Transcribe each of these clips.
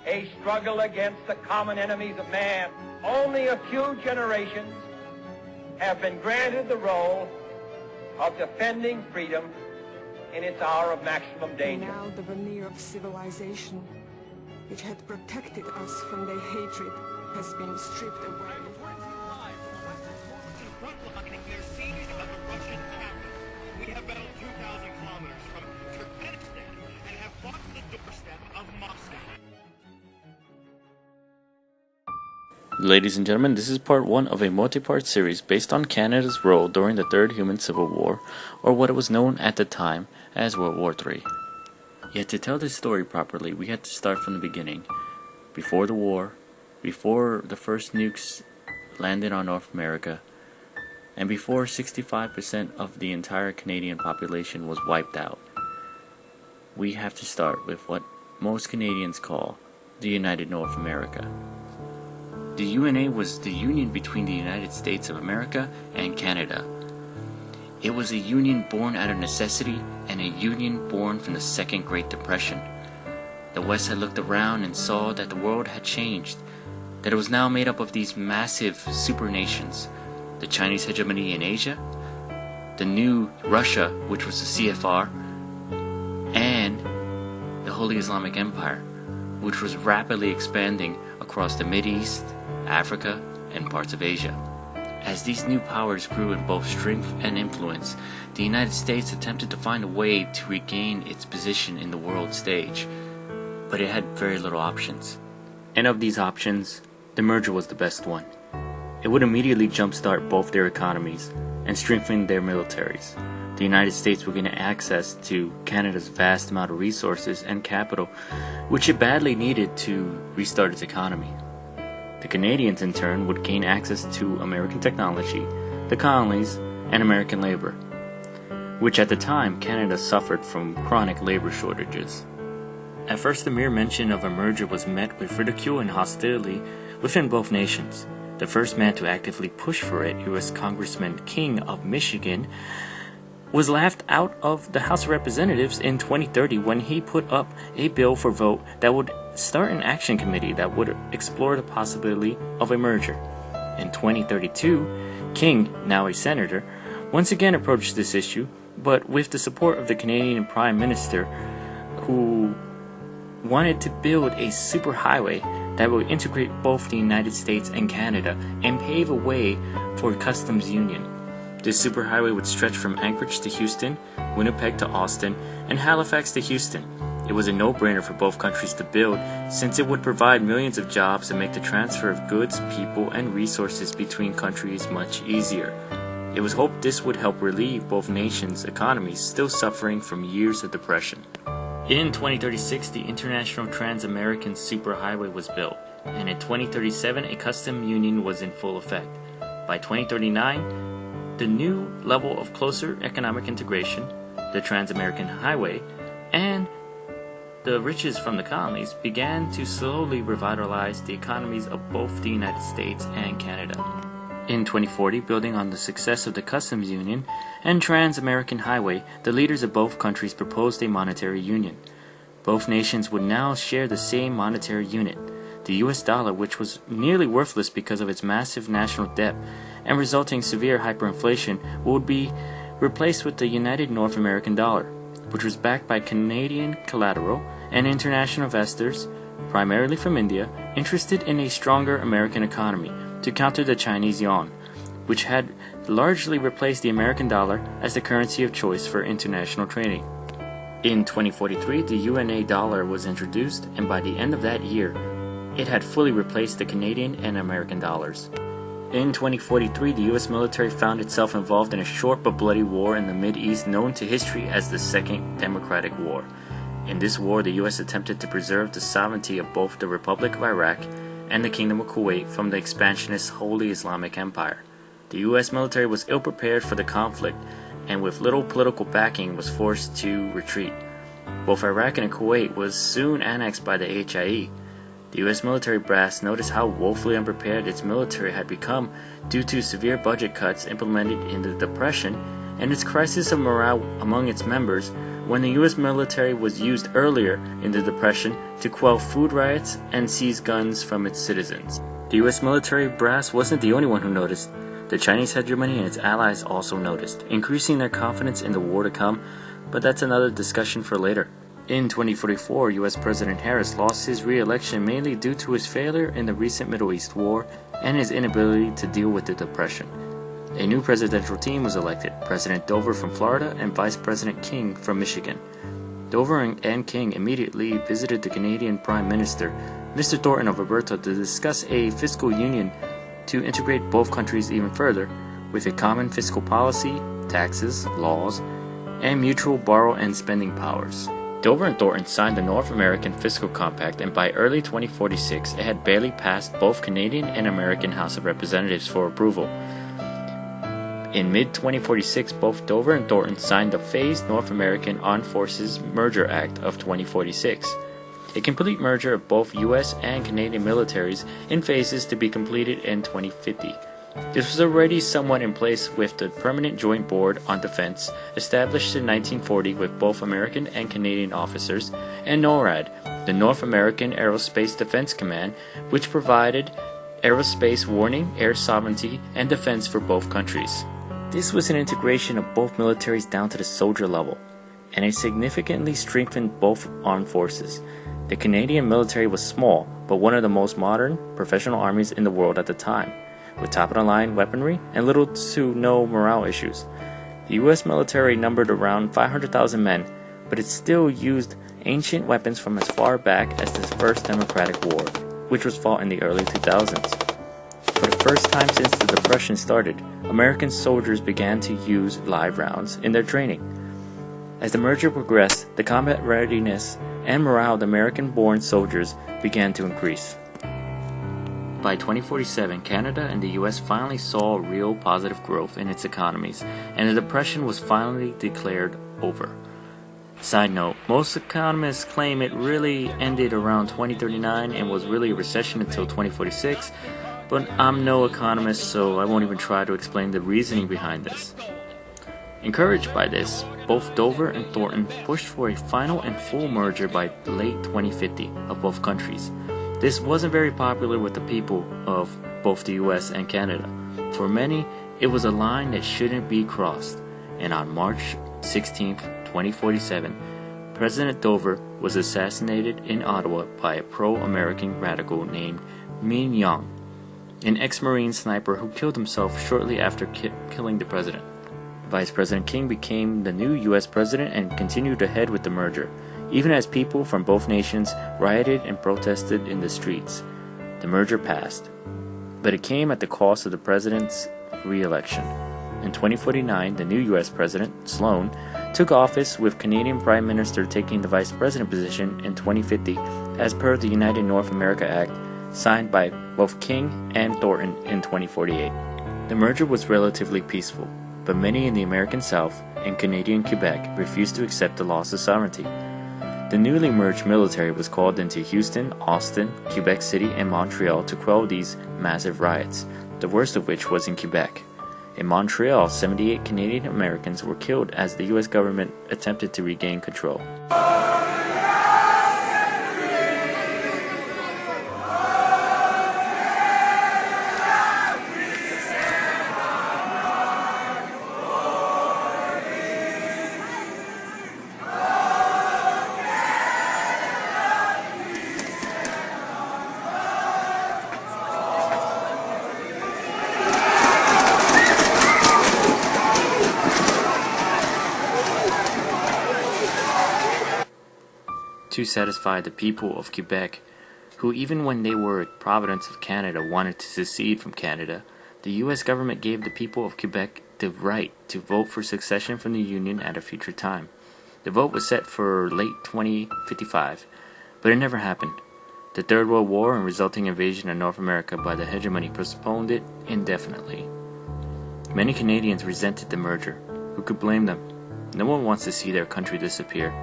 a struggle against the common enemies of man. Only a few generations have been granted the role of defending freedom in its hour of maximum danger. Now the veneer of civilization, which had protected us from their hatred, has been stripped away. We have battled 2,000 kilometers from Turkmenistan and have fought to the doorstep of Moscow. Ladies and gentlemen, this is part 1 of a multi-part series based on Canada's role during the Third Human Civil War, or what it was known at the time as World War III. Yet to tell this story properly, we had to start from the beginning. Before the war, before the first nukes landed on North America, and before 65% of the entire Canadian population was wiped out. We have to start with what most Canadians call the United North America. The UNA was the union between the United States of America and Canada. It was a union born out of necessity and a union born from the Second Great Depression. The West had looked around and saw that the world had changed, that it was now made up of these massive supernations. The Chinese hegemony in Asia, the new Russia, which was the CFR, and the Holy Islamic Empire, which was rapidly expanding across the Mideast, Africa, and parts of Asia. As these new powers grew in both strength and influence, the United States attempted to find a way to regain its position in the world stage, but it had very little options. And of these options, the merger was the best one. It would immediately jumpstart both their economies and strengthen their militaries. The United States would gain access to Canada's vast amount of resources and capital, which it badly needed to restart its economy. The Canadians, in turn, would gain access to American technology, the colonies, and American labor, which at the time Canada suffered from chronic labor shortages. At first, the mere mention of a merger was met with ridicule and hostility within both nations. The first man to actively push for it, U.S. Congressman King of Michigan, was laughed out of the House of Representatives in 2030 when he put up a bill for vote that would start an action committee that would explore the possibility of a merger. In 2032, King, now a senator, once again approached this issue, but with the support of the Canadian Prime Minister, who wanted to build a superhighway that would integrate both the United States and Canada and pave a way for a customs union. This superhighway would stretch from Anchorage to Houston, Winnipeg to Austin, and Halifax to Houston. It was a no-brainer for both countries to build, since it would provide millions of jobs and make the transfer of goods, people, and resources between countries much easier. It was hoped this would help relieve both nations' economies still suffering from years of depression. In 2036, the International Trans-American Superhighway was built, and in 2037, a customs union was in full effect. By 2039, the new level of closer economic integration, the Trans-American Highway, and the riches from the colonies began to slowly revitalize the economies of both the United States and Canada. In 2040, building on the success of the Customs Union and Trans-American Highway, the leaders of both countries proposed a monetary union. Both nations would now share the same monetary unit. The US dollar, which was nearly worthless because of its massive national debt and resulting severe hyperinflation, would be replaced with the United North American dollar, which was backed by Canadian collateral and international investors, primarily from India, interested in a stronger American economy to counter the Chinese yuan, which had largely replaced the American dollar as the currency of choice for international trading. In 2043, the UNA dollar was introduced, and by the end of that year, it had fully replaced the Canadian and American dollars. In 2043, the U.S. military found itself involved in a short but bloody war in the Mideast known to history as the Second Democratic War. In this war, the U.S. attempted to preserve the sovereignty of both the Republic of Iraq and the Kingdom of Kuwait from the expansionist Holy Islamic Empire. The U.S. military was ill-prepared for the conflict, and with little political backing was forced to retreat. Both Iraq and Kuwait was soon annexed by the HIE. The U.S. military brass noticed how woefully unprepared its military had become due to severe budget cuts implemented in the Depression and its crisis of morale among its members, when the US military was used earlier in the Depression to quell food riots and seize guns from its citizens. The US military brass wasn't the only one who noticed. The Chinese hegemony and its allies also noticed, increasing their confidence in the war to come, but that's another discussion for later. In 2044, US President Harris lost his re-election mainly due to his failure in the recent Middle East war and his inability to deal with the Depression. A new presidential team was elected, President Dover from Florida and Vice President King from Michigan. Dover and King immediately visited the Canadian Prime Minister, Mr. Thornton of Alberta, to discuss a fiscal union to integrate both countries even further, with a common fiscal policy, taxes, laws, and mutual borrow and spending powers. Dover and Thornton signed the North American Fiscal Compact, and by early 2046 it had barely passed both Canadian and American House of Representatives for approval. In mid-2046, both Dover and Thornton signed the Phased North American Armed Forces Merger Act of 2046, a complete merger of both U.S. and Canadian militaries in phases to be completed in 2050. This was already somewhat in place with the Permanent Joint Board on Defense, established in 1940 with both American and Canadian officers, and NORAD, the North American Aerospace Defense Command, which provided aerospace warning, air sovereignty, and defense for both countries. This was an integration of both militaries down to the soldier level, and it significantly strengthened both armed forces. The Canadian military was small, but one of the most modern, professional armies in the world at the time, with top-of-the-line weaponry and little to no morale issues. The US military numbered around 500,000 men, but it still used ancient weapons from as far back as the First Democratic War, which was fought in the early 2000s. For the first time since the Depression started, American soldiers began to use live rounds in their training. As the merger progressed, the combat readiness and morale of the American-born soldiers began to increase. By 2047, Canada and the US finally saw real positive growth in its economies, and the Depression was finally declared over. Side note, most economists claim it really ended around 2039 and was really a recession until 2046, but I'm no economist, so I won't even try to explain the reasoning behind this. Encouraged by this, both Dover and Thornton pushed for a final and full merger by late 2050 of both countries. This wasn't very popular with the people of both the US and Canada. For many, it was a line that shouldn't be crossed, and on March 16, 2047, President Dover was assassinated in Ottawa by a pro-American radical named Min Young, an ex-Marine sniper who killed himself shortly after killing the president. Vice President King became the new US president and continued ahead with the merger, even as people from both nations rioted and protested in the streets. The merger passed, but it came at the cost of the president's re-election. In 2049, the new US president, Sloan, took office, with Canadian Prime Minister taking the vice president position in 2050 as per the United North America Act, signed by both King and Thornton in 2048. The merger was relatively peaceful, but many in the American South and Canadian Quebec refused to accept the loss of sovereignty. The newly merged military was called into Houston, Austin, Quebec City, and Montreal to quell these massive riots, the worst of which was in Quebec. In Montreal, 78 Canadian Americans were killed as the US government attempted to regain control. To satisfy the people of Quebec, who even when they were a province of Canada wanted to secede from Canada, the US government gave the people of Quebec the right to vote for secession from the Union at a future time. The vote was set for late 2055, but it never happened. The Third World War and resulting invasion of North America by the hegemony postponed it indefinitely. Many Canadians resented the merger. Who could blame them? No one wants to see their country disappear,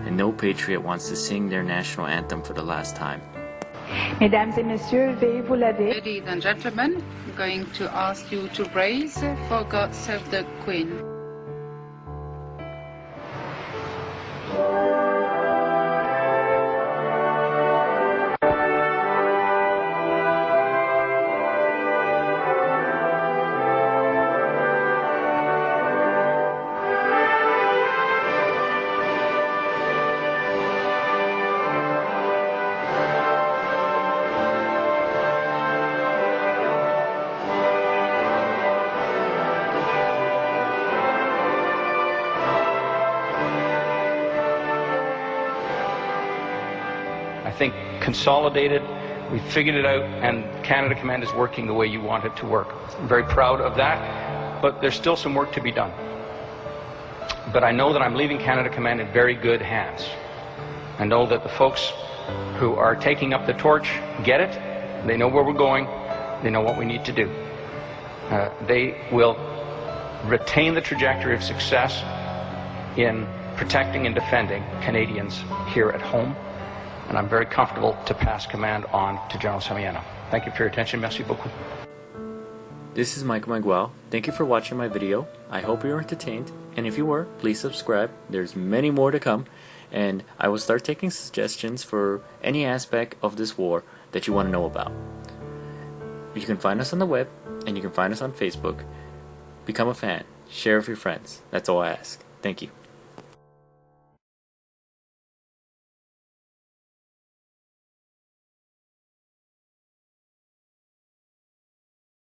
and no patriot wants to sing their national anthem for the last time. Mesdames et messieurs, veuillez vous lever. Ladies and gentlemen, I'm going to ask you to raise for God Save the Queen. I think, consolidated. We've figured it out, and Canada Command is working the way you want it to work. I'm very proud of that, but there's still some work to be done. But I know that I'm leaving Canada Command in very good hands. I know that the folks who are taking up the torch get it. They know where we're going. They know what we need to do. They will retain the trajectory of success in protecting and defending Canadians here at home. And I'm very comfortable to pass command on to General Samiano. Thank you for your attention. Merci beaucoup. This is Michael Mangual. Thank you for watching my video. I hope you were entertained, and if you were, please subscribe. There's many more to come, and I will start taking suggestions for any aspect of this war that you want to know about. You can find us on the web, and you can find us on Facebook. Become a fan. Share with your friends. That's all I ask. Thank you.